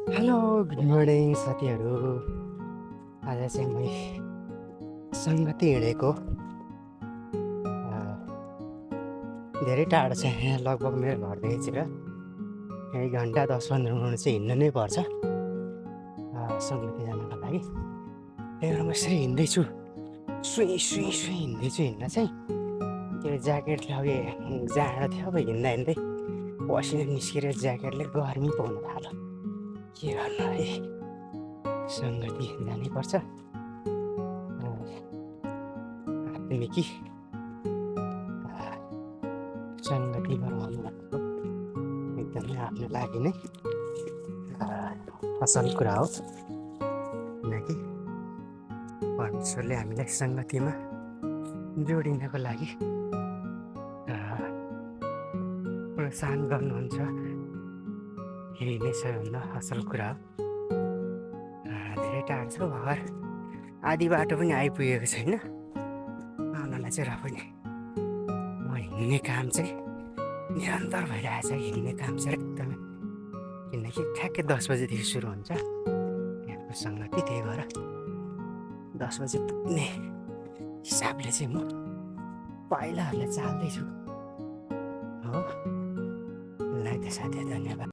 Hello, good morning साथीहरू। आज चाहिँ म सङ्गति हिँडेको धेरै टाढो छ। यहाँ लगभग मेरो घरदेखि चाहिँ 1 घन्टा 10-15 मिनट चाहिँ हिँड्नु नै पर्छ सङ्गति जानको लागि। त्यही भएर म यसरी हिँड्दैछु, सुई सुई सुई हिँड्दैछु। हिँड्न चाहिँ त्यो ज्याकेटले अब जाडो थियो, अब हिँड्दा हिँड्दै पसिना निस्केर ज्याकेटले गर्मी पाउन थाल्यो। के गर्नु है, सङ्गति जानैपर्छ। आत्मिकी सङ्गतिमा रहनु भनेको एकदमै आफ्नो लागि नै असल कुरा हो, किनकि परमेश्वरले हामीलाई सङ्गतिमा जोडिनको लागि प्रोत्साहन गर्नुहुन्छ। यही नै सबैभन्दा असल कुरा हो। धेरै टाढो छ घर, आधी बाटो पनि आइपुगेको छैन आउनलाई चाहिँ, र पनि म हिँड्ने काम चाहिँ निरन्तर भइरहेछ। हिँड्ने काम चाहिँ एकदमै, किनकि ठ्याक्कै 10 बजेदेखि सुरु हुन्छ यहाँको सङ्गति। त्यही भएर 10 बजे पुग्ने हिसाबले चाहिँ म पाइलाहरूले चाल्दैछु हो। ल त साथी, धन्यवाद।